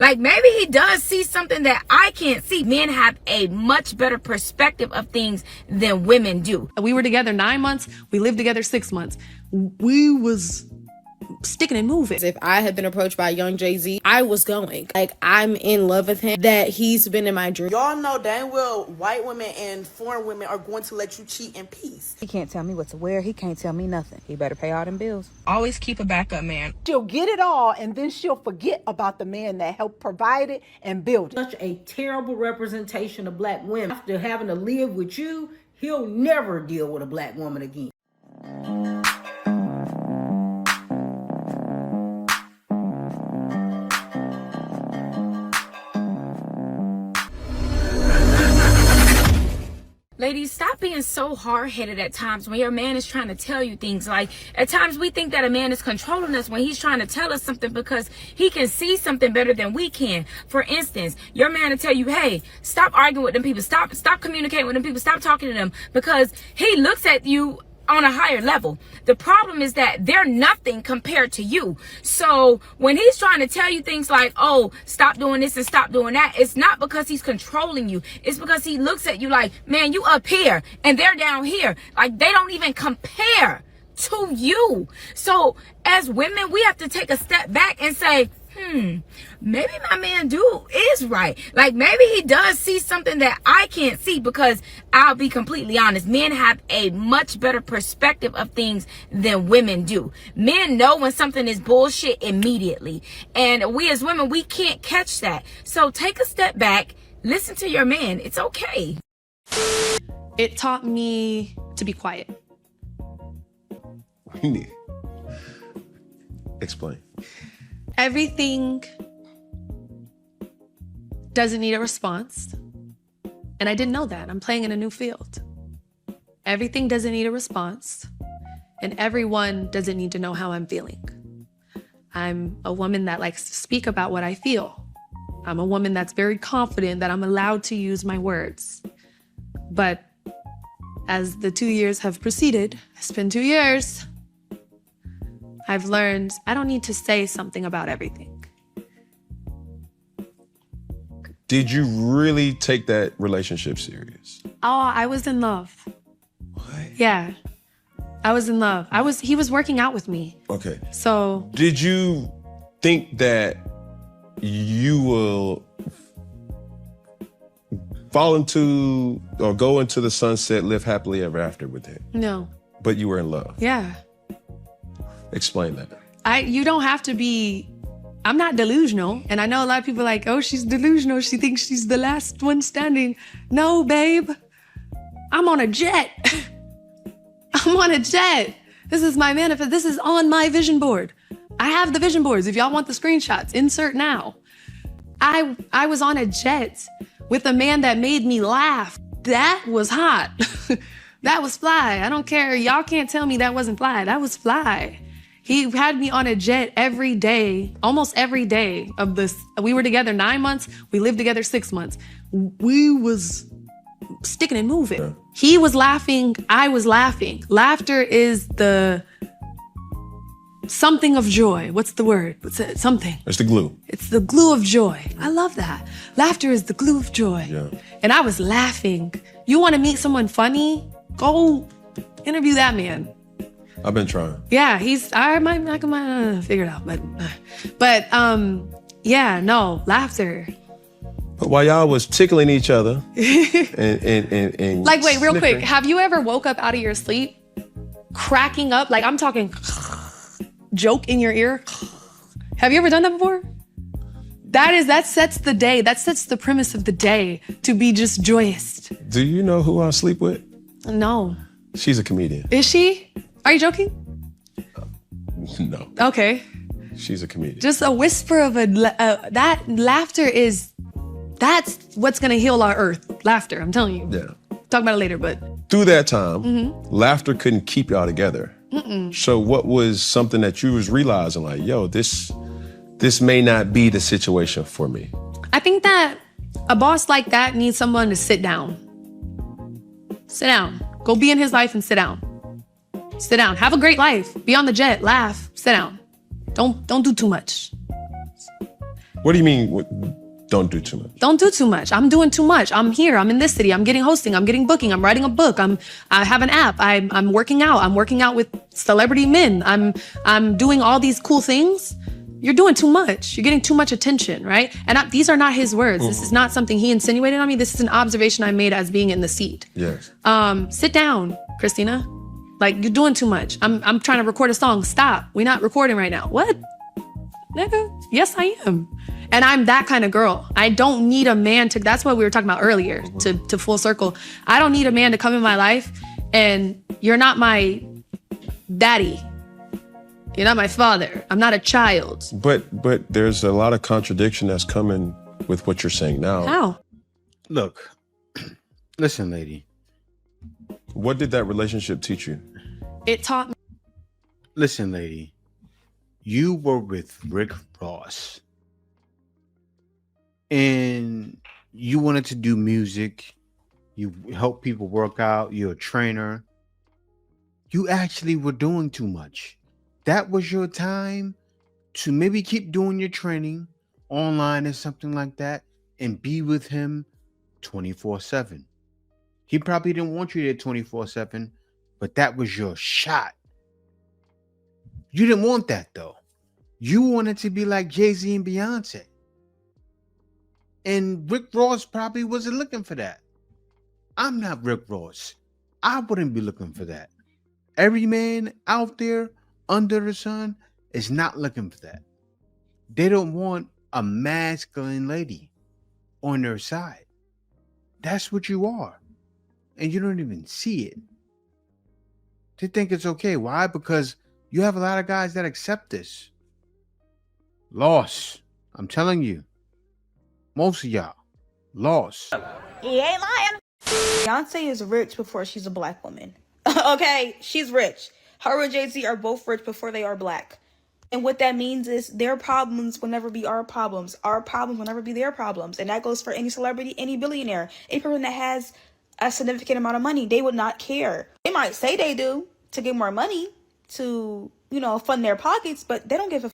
Like, maybe he does see something that I can't see. Men have a much better perspective of things than women do. We were together 9 months. We lived together 6 months. We was sticking and moving. If I had been approached by a young Jay-Z, I was going. Like, I'm in love with him, that he's been in my dream. Y'all know dang well white women and foreign women are going to let you cheat in peace. He can't tell me what to wear. He can't tell me nothing. He better pay all them bills. Always keep a backup man. She'll get it all, and then she'll forget about the man that helped provide it and build it. Such a terrible representation of black women. After having to live with you, he'll never deal with a black woman again. Ladies, stop being so hard-headed at times when your man is trying to tell you things. Like, at times we think that a man is controlling us when he's trying to tell us something because he can see something better than we can. For instance, your man will tell you, hey, stop arguing with them people. Stop communicating with them people. Stop talking to them, because he looks at you on a higher level. The problem is that they're nothing compared to you. So when he's trying to tell you things like, oh, stop doing this and stop doing that, it's not because he's controlling you. It's because he looks at you like, man, you up here and they're down here. Like, they don't even compare to you. So as women, we have to take a step back and say, maybe my man is right. Like, maybe he does see something that I can't see, because I'll be completely honest, men have a much better perspective of things than women do. Men know when something is bullshit immediately, and we as women, we can't catch that. So take a step back, listen to your man. It's okay. It taught me to be quiet. Explain. Everything doesn't need a response. And I didn't know that. I'm playing in a new field. Everything doesn't need a response. And everyone doesn't need to know how I'm feeling. I'm a woman that likes to speak about what I feel. I'm a woman that's very confident that I'm allowed to use my words. But as the 2 years have proceeded, it's been 2 years, I've learned I don't need to say something about everything. Did you really take that relationship serious? Oh, I was in love. What? Yeah, I was in love. He was working out with me. Okay. So. Did you think that you will fall into or go into the sunset, live happily ever after with him? No. But you were in love? Yeah. Explain that. You don't have to be, I'm not delusional. And I know a lot of people are like, oh, she's delusional. She thinks she's the last one standing. No, babe. I'm on a jet. I'm on a jet. This is my manifest. This is on my vision board. I have the vision boards. If y'all want the screenshots, insert now. I was on a jet with a man that made me laugh. That was hot. That was fly. I don't care. Y'all can't tell me that wasn't fly. That was fly. He had me on a jet every day, almost every day of this. We were together 9 months. We lived together 6 months. We was sticking and moving. Yeah. He was laughing. I was laughing. Laughter is the something of joy. What's the word? What's it? Something. It's the glue. It's the glue of joy. I love that. Laughter is the glue of joy. Yeah. And I was laughing. You want to meet someone funny? Go interview that man. I've been trying. Yeah, I might figure it out, but yeah, no, laughter. But while y'all was tickling each other and like, wait, real sniffing. quick, have you ever woke up out of your sleep cracking up? Like, I'm talking joke in your ear. Have you ever done that before? That sets the day. That sets the premise of the day to be just joyous. Do you know who I sleep with? No. She's a comedian. Is she? Are you joking? No. Okay. She's a comedian. Just a whisper of that laughter that's what's gonna heal our earth. Laughter, I'm telling you. Yeah. Talk about it later, but. Through that time, laughter couldn't keep y'all together. So what was something that you was realizing like, yo, this may not be the situation for me? I think that a boss like that needs someone to sit down. Sit down. Go be in his life and sit down. Sit down. Have a great life. Be on the jet. Laugh. Sit down. Don't do too much. What do you mean? Don't do too much. Don't do too much. I'm doing too much. I'm here. I'm in this city. I'm getting hosting. I'm getting booking. I'm writing a book. I have an app. I'm working out. I'm working out with celebrity men. I'm doing all these cool things. You're doing too much. You're getting too much attention, right? And these are not his words. This is not something he insinuated on me. This is an observation I made as being in the seat. Yes. Sit down, Christina. Like, you're doing too much. I'm trying to record a song. Stop. We're not recording right now. What? Nigga, yes, I am. And I'm that kind of girl. I don't need a man to, that's what we were talking about earlier, to full circle. I don't need a man to come in my life and you're not my daddy. You're not my father. I'm not a child. But there's a lot of contradiction that's coming with what you're saying now. How? Look, listen, lady. What did that relationship teach you? It taught me. Listen, lady. You were with Rick Ross. And you wanted to do music. You help people work out. You're a trainer. You actually were doing too much. That was your time to maybe keep doing your training online or something like that and be with him 24/7. He probably didn't want you there 24/7, but that was your shot. You didn't want that though. You wanted to be like Jay-Z and Beyonce. And Rick Ross probably wasn't looking for that. I'm not Rick Ross. I wouldn't be looking for that. Every man out there under the sun is not looking for that. They don't want a masculine lady on their side. That's what you are. And you don't even see it. They think it's okay. Why? Because you have a lot of guys that accept this. Lost. I'm telling you. Most of y'all lost. He ain't lying. Beyonce is rich before she's a black woman. Okay, she's rich. Her and Jay-Z are both rich before they are black. And what that means is their problems will never be our problems. Our problems will never be their problems. And that goes for any celebrity, any billionaire, any person that has a significant amount of money. They would not care. They might say they do to get more money to, fund their pockets, but they don't give a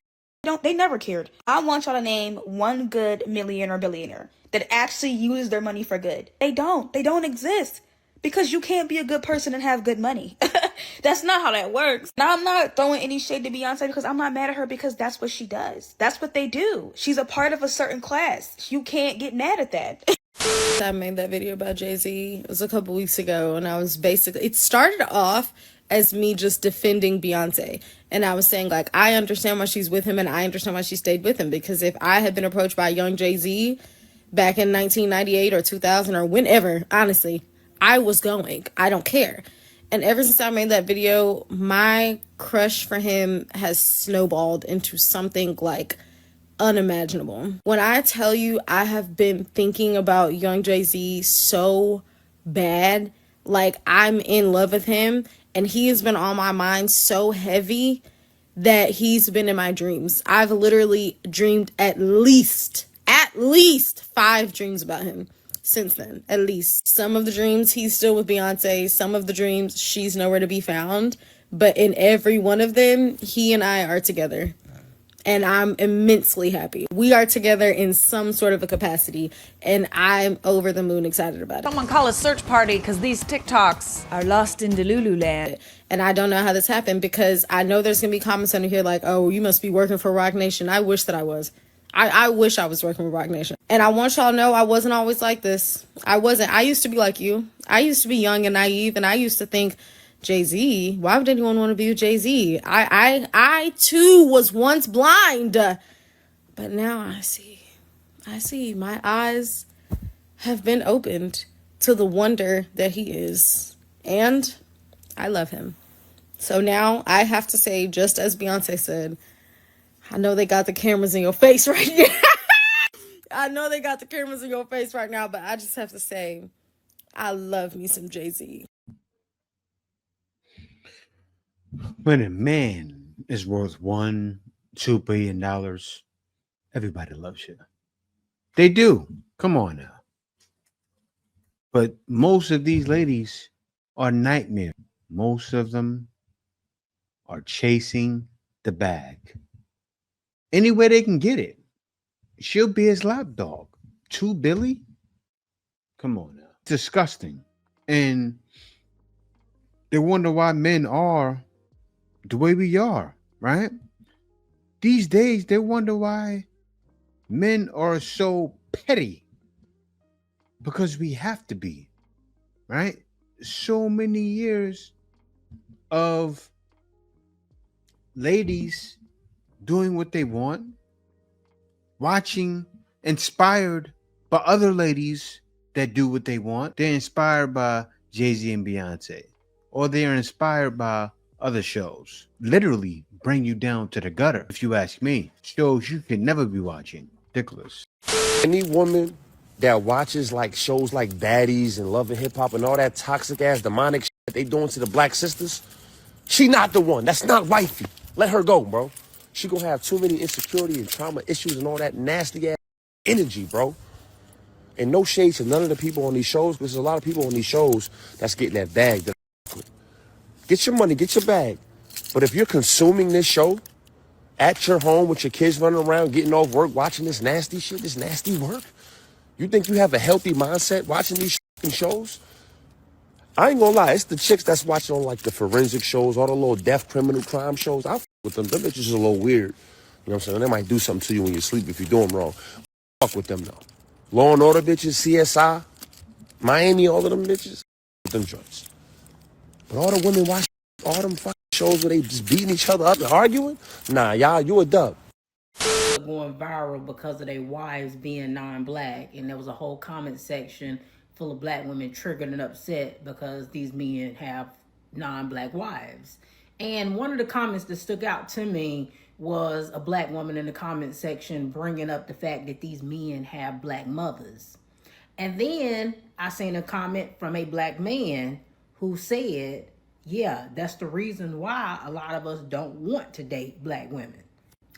they never cared. I want y'all to name one good millionaire or billionaire that actually uses their money for good. They don't exist because you can't be a good person and have good money. That's not how that works. Now, I'm not throwing any shade to Beyonce because I'm not mad at her because that's what she does. That's what they do. She's a part of a certain class. You can't get mad at that. I made that video about Jay-Z. It was a couple weeks ago, and I was it started off as me just defending Beyonce. And I was saying, like, I understand why she's with him and I understand why she stayed with him. Because if I had been approached by a young Jay-Z back in 1998 or 2000 or whenever, honestly, I was going. I don't care. And ever since I made that video, my crush for him has snowballed into something like unimaginable. When I tell you I have been thinking about young Jay-Z so bad, like I'm in love with him, and he has been on my mind so heavy that he's been in my dreams. I've literally dreamed at least 5 dreams about him since then, at least. Some of the dreams he's still with Beyonce, some of the dreams she's nowhere to be found, but in every one of them, he and I are together. And I'm immensely happy. We are together in some sort of a capacity, and I'm over the moon excited about it. Someone call a search party because these TikToks are lost in Delulu land. And I don't know how this happened because I know there's going to be comments under here like, oh, you must be working for Rock Nation. I wish that I was. I wish I was working with Rock Nation. And I want y'all to know I wasn't always like this. I wasn't. I used to be like you. I used to be young and naive, and I used to think, Jay-Z, why would anyone want to be with Jay-Z? I too was once blind, but now I see. My eyes have been opened to the wonder that he is, and I love him. So now I have to say, just as Beyonce said, I know they got the cameras in your face right now. I know they got the cameras in your face right now, but I just have to say, I love me some Jay-Z. When a man is worth $1-2 billion, everybody loves you. They do. Come on now. But most of these ladies are nightmare. Most of them are chasing the bag any way they can get it. she'll be his lapdog. 2 Billy? Come on now. Disgusting. And they wonder why men are the way we are, right? These days, they wonder why men are so petty because we have to be, right? So many years of ladies doing what they want, watching, inspired by other ladies that do what they want. They're inspired by Jay-Z and Beyonce, or they are inspired by other shows. Literally bring you down to the gutter, if you ask me. Shows you can never be watching. Ridiculous. Any woman that watches like shows like Baddies and Love and Hip Hop and all that toxic ass demonic shit that they doing to the black sisters, she not the one. That's not wifey. Let her go, bro. She gonna have too many insecurity and trauma issues and all that nasty ass energy, bro. And no shade to none of the people on these shows, because there's a lot of people on these shows that's getting that bag. Get your money, get your bag. But if you're consuming this show at your home with your kids running around, getting off work, watching this nasty shit, this nasty work, you think you have a healthy mindset watching these shows? I ain't gonna lie, it's the chicks that's watching on like the forensic shows, all the little death criminal crime shows. I with them. Them bitches are a little weird. You know what I'm saying? They might do something to you when you sleep if you do them wrong. Fuck with them though. Law and Order bitches, CSI, Miami, all of them bitches, with them joints. But all the women watch all them fucking shows where they just beating each other up and arguing. Nah, y'all, you a dub. Going viral because of their wives being non-black, and there was a whole comment section full of black women triggered and upset because these men have non-black wives. And one of the comments that stuck out to me was a black woman in the comment section bringing up the fact that these men have black mothers. And then I seen a comment from a black man who said, yeah, that's the reason why a lot of us don't want to date black women.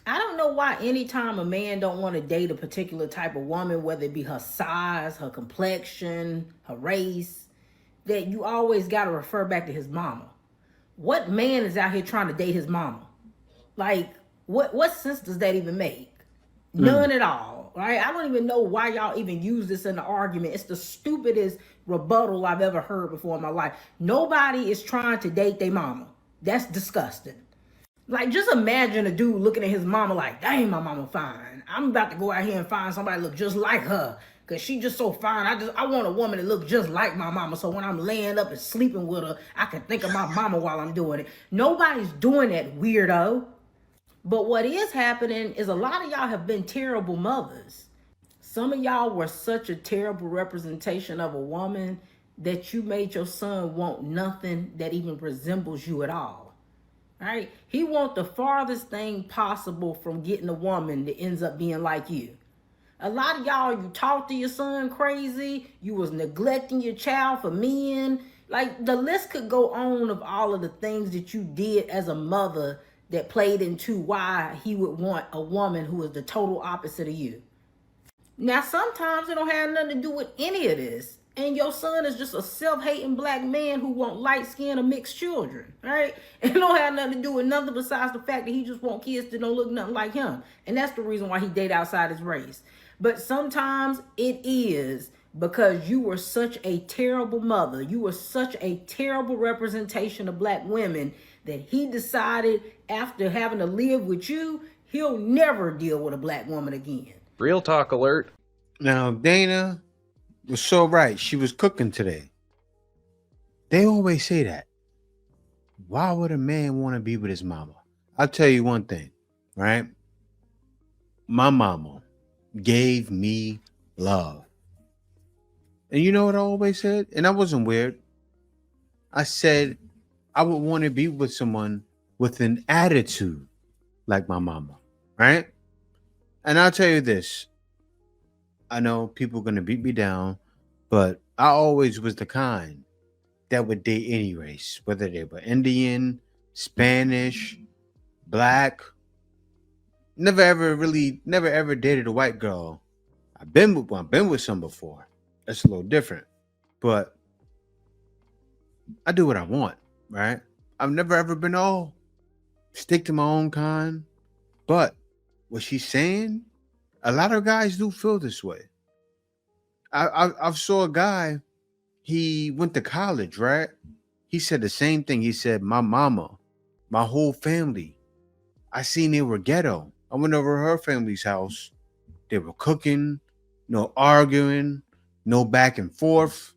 I don't know why anytime a man don't want to date a particular type of woman, whether it be her size, her complexion, her race, that you always got to refer back to his mama. What man is out here trying to date his mama? Like, what sense does that even make? None at all, right? I don't even know why y'all even use this in the argument. It's the stupidest rebuttal I've ever heard before in my life. Nobody is trying to date their mama. That's disgusting. Like, just imagine a dude looking at his mama like, dang, my mama fine. I'm about to go out here and find somebody look just like her, because she just so fine. I want a woman that look just like my mama, so when I'm laying up and sleeping with her, I can think of my mama while I'm doing it. Nobody's doing that, weirdo. But what is happening is a lot of y'all have been terrible mothers. Some of y'all were such a terrible representation of a woman that you made your son want nothing that even resembles you at all. Right? He wants the farthest thing possible from getting a woman that ends up being like you. A lot of y'all, you talk to your son crazy. You was neglecting your child for men. Like, the list could go on of all of the things that you did as a mother that played into why he would want a woman who is the total opposite of you. Now, sometimes it don't have nothing to do with any of this. And your son is just a self-hating black man who want light skin or mixed children, right? And it don't have nothing to do with nothing besides the fact that he just want kids that don't look nothing like him. And that's the reason why he date outside his race. But sometimes it is because you were such a terrible mother. You were such a terrible representation of black women that he decided after having to live with you, he'll never deal with a black woman again. Real talk alert. Now, Dana was so right. She was cooking today. They always say that. Why would a man want to be with his mama? I'll tell you one thing, right? My mama gave me love. And you know what I always said? And I wasn't weird. I said I would want to be with someone with an attitude like my mama, right? And I'll tell you this. I know people are going to beat me down, but I always was the kind that would date any race, whether they were Indian, Spanish, black. Never ever dated a white girl. I've been with some before. That's a little different. But I do what I want, right? I've never ever been stick to my own kind. But what she's saying, A lot of guys do feel this way. I've saw a guy, he went to college, right? He said the same thing. He said, my mama, my whole family, I seen they were ghetto. I went over to her family's house. They were cooking, no arguing, no back and forth.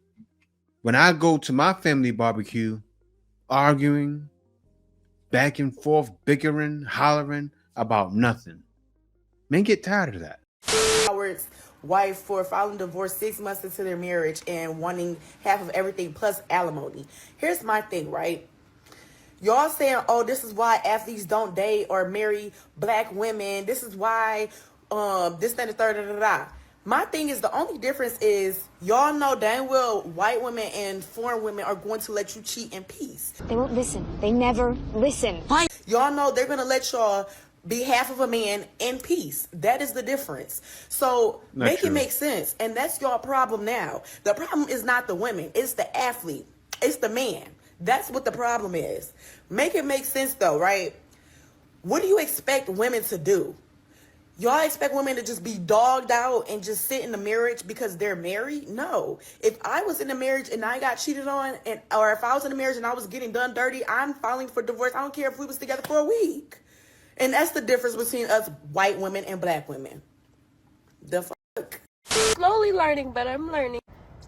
When I go to my family barbecue, arguing, back and forth, bickering, hollering about nothing. Men get tired of that. Howard's wife for filing divorce 6 months into their marriage and wanting half of everything plus alimony. Here's my thing, right? Y'all saying, oh, this is why athletes don't date or marry black women. This is why this, that, and the third, da, da, da. My thing is, the only difference is y'all know dang well white women and foreign women are going to let you cheat in peace. They won't listen. They never listen. Y'all know they're going to let y'all be half of a man in peace. That is the difference. So make it make sense. And that's your problem now. The problem is not the women. It's the athlete. It's the man. That's what the problem is. Make it make sense though, right? What do you expect women to do? Y'all expect women to just be dogged out and just sit in the marriage because they're married? No. If I was in a marriage and I got cheated on, or if I was in a marriage and I was getting done dirty, I'm filing for divorce. I don't care if we was together for a week. And that's the difference between us white women and black women. The fuck? Slowly learning, but I'm learning.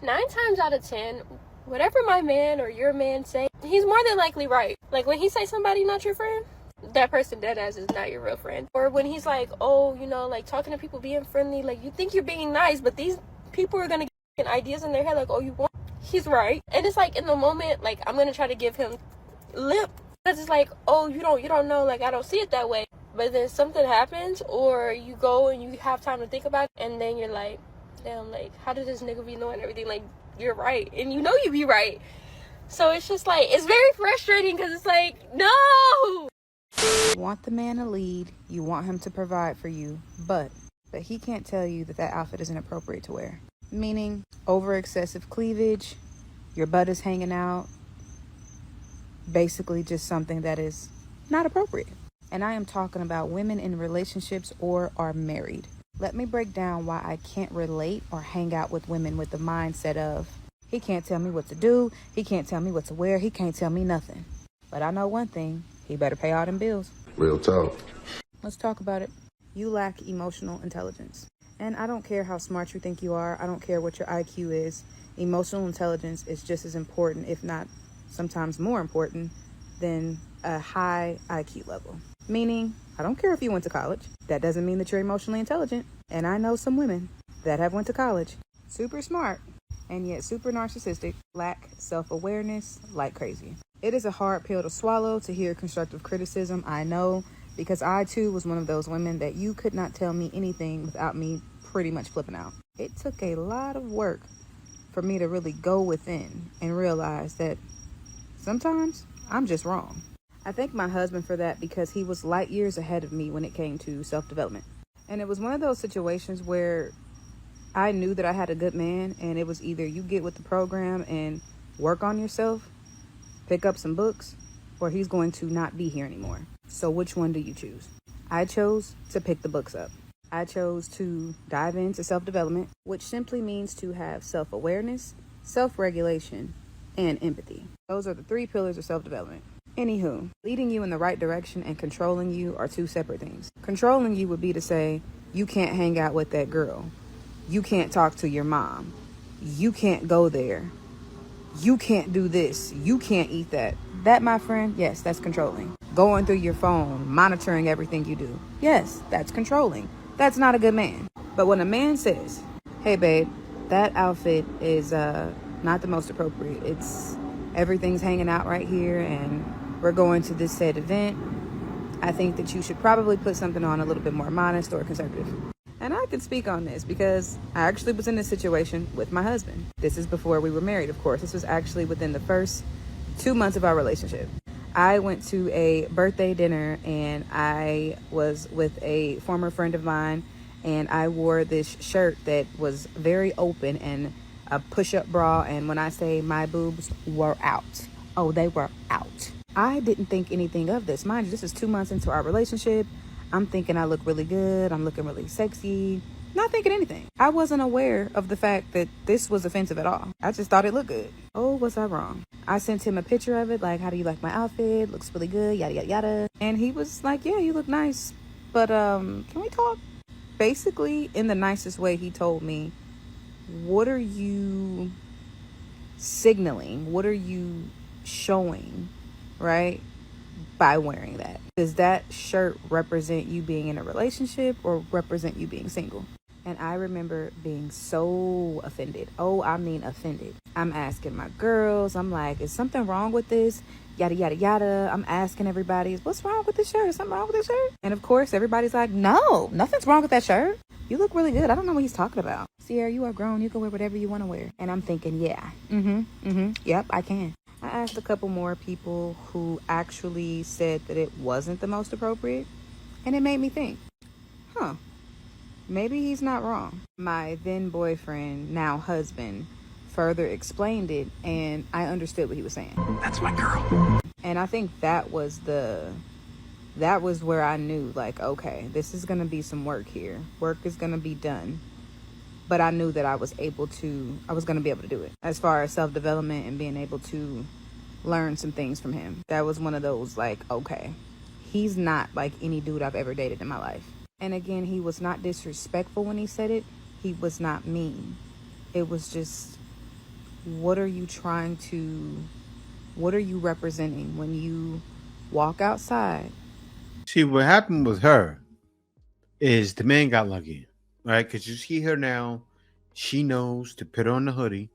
9 times out of 10, whatever my man or your man say, he's more than likely right. Like when he say somebody not your friend, that person dead ass is not your real friend. Or when he's like, oh, you know, like talking to people, being friendly, like you think you're being nice, but these people are gonna get ideas in their head like, oh, you want. He's right. And it's like in the moment, like I'm gonna try to give him lip. Because it's like, oh, you don't know, like I don't see it that way. But then something happens, or you go and you have time to think about it, and then you're like, damn, like how did this nigga be knowing everything? Like you're right, and you know you be right. So it's just like, it's very frustrating because it's like, no. You want the man to lead, you want him to provide for you, but he can't tell you that that outfit isn't appropriate to wear. Meaning over excessive cleavage, your butt is hanging out, basically just something that is not appropriate. And I am talking about women in relationships or are married. Let me break down why I can't relate or hang out with women with the mindset of, he can't tell me what to do, he can't tell me what to wear, he can't tell me nothing. But I know one thing, he better pay all them bills. Real talk. Let's talk about it. You lack emotional intelligence. And I don't care how smart you think you are, I don't care what your IQ is, emotional intelligence is just as important, if not sometimes more important, than a high IQ level. Meaning, I don't care if you went to college. That doesn't mean that you're emotionally intelligent. And I know some women that have went to college, super smart, and yet super narcissistic, lack self-awareness like crazy. It is a hard pill to swallow to hear constructive criticism, I know, because I too was one of those women that you could not tell me anything without me pretty much flipping out. It took a lot of work for me to really go within and realize that sometimes I'm just wrong. I thank my husband for that because he was light years ahead of me when it came to self-development. And it was one of those situations where I knew that I had a good man, and it was either you get with the program and work on yourself, pick up some books, or he's going to not be here anymore. So which one do you choose? I chose to pick the books up. I chose to dive into self-development, which simply means to have self-awareness, self-regulation, and empathy. Those are the 3 pillars of self-development. Anywho, leading you in the right direction and controlling you are 2 separate things. Controlling you would be to say, you can't hang out with that girl. You can't talk to your mom. You can't go there. You can't do this. You can't eat that. That, my friend, yes, that's controlling. Going through your phone, monitoring everything you do. Yes, that's controlling. That's not a good man. But when a man says, hey babe, that outfit is not the most appropriate. Everything's hanging out right here and we're going to this said event. I think that you should probably put something on a little bit more modest or conservative. And I can speak on this because I actually was in this situation with my husband. This is before we were married, of course. This was actually within the first 2 months of our relationship. I went to a birthday dinner and I was with a former friend of mine, and I wore this shirt that was very open and a push-up bra, and when I say my boobs were out, oh, they were out. I didn't think anything of this. Mind you, this is 2 months into our relationship. I'm thinking I look really good. I'm looking really sexy. not thinking anything. I wasn't aware of the fact that this was offensive at all. I just thought it looked good. Oh, was I wrong? I sent him a picture of it, like, how do you like my outfit? Looks really good, yada, yada, yada. And he was like, yeah, you look nice. But, can we talk? Basically, in the nicest way, he told me, what are you signaling? What are you showing, right? By wearing that. Does that shirt represent you being in a relationship or represent you being single? And I remember being so offended. Oh, I mean offended. I'm asking my girls, I'm like, is something wrong with this? Yada, yada, yada. I'm asking everybody, what's wrong with this shirt? Is something wrong with this shirt? And of course, everybody's like, no, nothing's wrong with that shirt. You look really good. I don't know what he's talking about. Sierra, you are grown. You can wear whatever you want to wear. And I'm thinking, yeah, yep, I can. I asked a couple more people who actually said that it wasn't the most appropriate. And it made me think, maybe he's not wrong. My then boyfriend, now husband, further explained it, and I understood what he was saying. That's my girl. And I think that was where I knew, like, okay, this is gonna be some work here. Work is gonna be done. But I knew that I was gonna be able to do it. As far as self-development and being able to learn some things from him. That was one of those, like, okay, he's not like any dude I've ever dated in my life. And again, he was not disrespectful when he said it. He was not mean. It was just, what are you representing when you walk outside? See, what happened with her is the man got lucky, right? Because you see her now, she knows to put on the hoodie.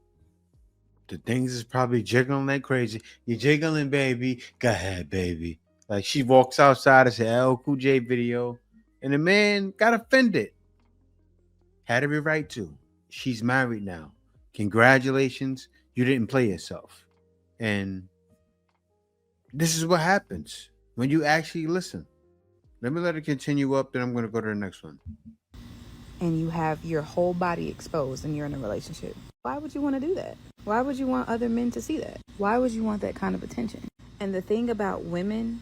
The things is probably jiggling like crazy. You're jiggling, baby. Go ahead, baby. Like, she walks outside and says, LL Cool J video. And the man got offended. Had every right to. She's married now. Congratulations. You didn't play yourself. And this is what happens when you actually listen. Let me let it continue up, then I'm going to go to the next one. And you have your whole body exposed and you're in a relationship. Why would you want to do that? Why would you want other men to see that? Why would you want that kind of attention? And the thing about women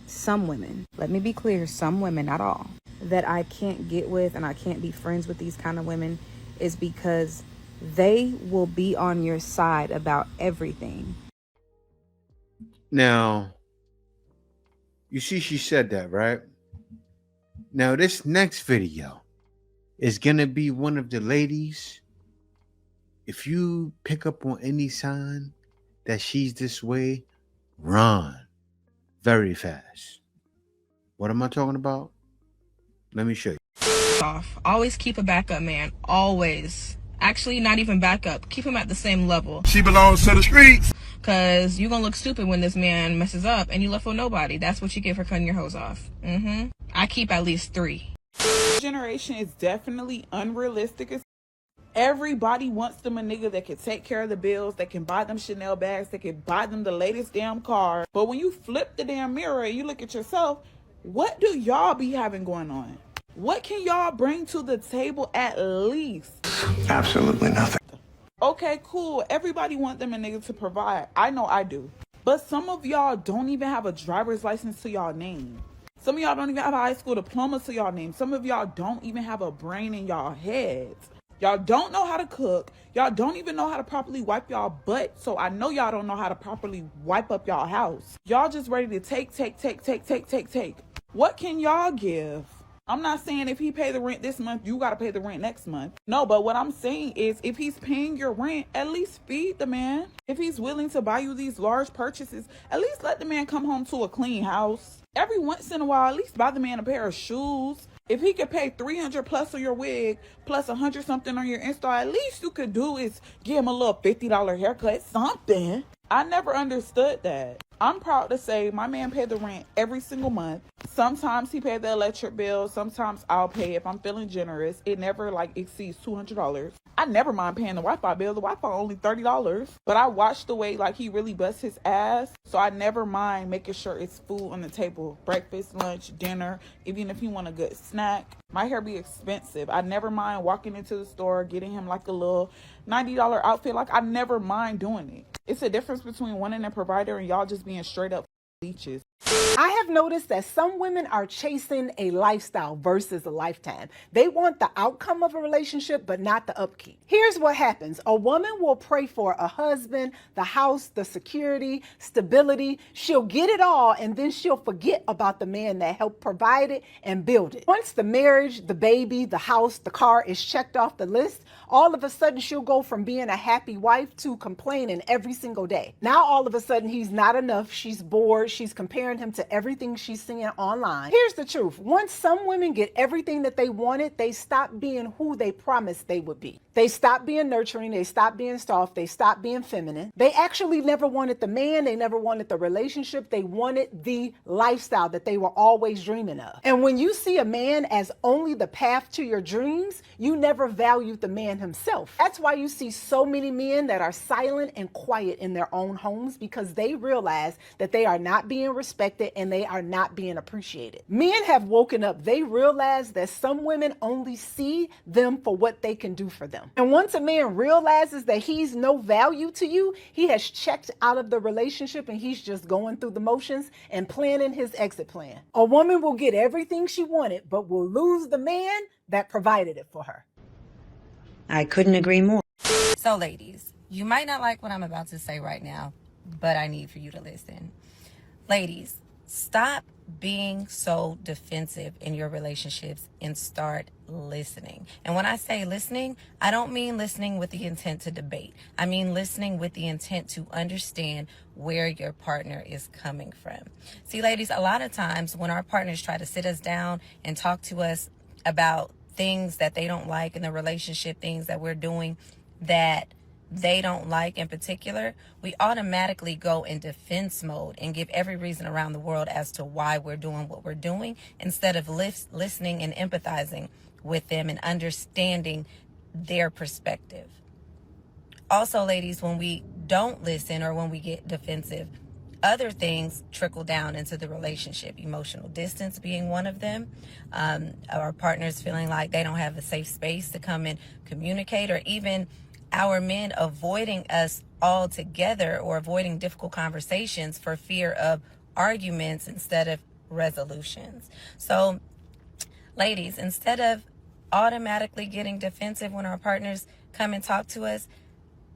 some women, let me be clear, some women, not all, that I can't get with and I can't be friends with these kind of women is because they will be on your side about everything. Now, you see, she said that, right? Now, this next video is going to be one of the ladies. If you pick up on any sign that she's this way, run very fast. What am I talking about? Let me show you. Always keep a backup man. Always. Actually, not even backup. Keep him at the same level. She belongs to the streets. Because you're going to look stupid when this man messes up and you left with nobody. That's what you get for cutting your hose off. I keep at least 3. Generation is definitely unrealistic. Everybody wants them a nigga that can take care of the bills, that can buy them Chanel bags, that can buy them the latest damn car. But when you flip the damn mirror and you look at yourself, what do y'all be having going on? What can y'all bring to the table at least? Absolutely nothing. Okay, cool. Everybody want them a nigga to provide. I know I do. But some of y'all don't even have a driver's license to y'all name. Some of y'all don't even have a high school diploma to y'all name. Some of y'all don't even have a brain in y'all heads. Y'all don't know how to cook. Y'all don't even know how to properly wipe y'all butt. So I know y'all don't know how to properly wipe up y'all house. Y'all just ready to take. What can y'all give? I'm not saying if he pay the rent this month, you got to pay the rent next month. No, but what I'm saying is if he's paying your rent, at least feed the man. If he's willing to buy you these large purchases, at least let the man come home to a clean house. Every once in a while, at least buy the man a pair of shoes. If he could pay $300 plus on your wig, plus $100 something on your install, at least you could do is give him a little $50 haircut, something. I never understood that. I'm proud to say my man paid the rent every single month. Sometimes he paid the electric bill. Sometimes I'll pay if I'm feeling generous. It never exceeds $200. I never mind paying the Wi-Fi bill. The Wi-Fi only $30. But I watch the way he really busts his ass. So I never mind making sure it's food on the table. Breakfast, lunch, dinner. Even if you want a good snack. My hair be expensive. I never mind walking into the store, getting him a little $90 outfit. I never mind doing it. It's a difference between wanting a provider and y'all just being straight up leeches. I have noticed that some women are chasing a lifestyle versus a lifetime. They want the outcome of a relationship, but not the upkeep. Here's what happens. A woman will pray for a husband, the house, the security, stability. She'll get it all, and then she'll forget about the man that helped provide it and build it. Once the marriage, the baby, the house, the car is checked off the list, all of a sudden she'll go from being a happy wife to complaining every single day. Now all of a sudden he's not enough. She's bored. She's comparing him to everything she's seeing online. Here's the truth. Once some women get everything that they wanted, they stop being who they promised they would be. They stop being nurturing. They stop being soft. They stop being feminine. They actually never wanted the man. They never wanted the relationship. They wanted the lifestyle that they were always dreaming of. And when you see a man as only the path to your dreams, you never valued the man himself. That's why you see so many men that are silent and quiet in their own homes, because they realize that they are not being respected and they are not being appreciated. Men have woken up. They realize that some women only see them for what they can do for them. And once a man realizes that he's no value to you, he has checked out of the relationship and he's just going through the motions and planning his exit plan. A woman will get everything she wanted, but will lose the man that provided it for her. I couldn't agree more. So ladies, you might not like what I'm about to say right now, but I need for you to listen. Ladies, stop being so defensive in your relationships and start listening. And when I say listening, I don't mean listening with the intent to debate. I mean listening with the intent to understand where your partner is coming from. See, ladies, a lot of times when our partners try to sit us down and talk to us about things that they don't like in the relationship, things that we're doing that they don't like in particular, we automatically go in defense mode and give every reason around the world as to why we're doing what we're doing, instead of listening and empathizing with them and understanding their perspective. Also, ladies, when we don't listen or when we get defensive, other things trickle down into the relationship. Emotional distance being one of them. Our partners feeling like they don't have a safe space to come and communicate, or even our men avoiding us altogether or avoiding difficult conversations for fear of arguments instead of resolutions. So, ladies, instead of automatically getting defensive when our partners come and talk to us,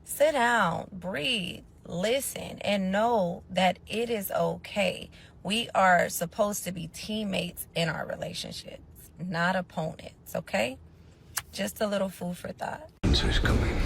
sit down, breathe, listen, and know that it is okay. We are supposed to be teammates in our relationships, not opponents, okay? Just a little food for thought. Answer's coming.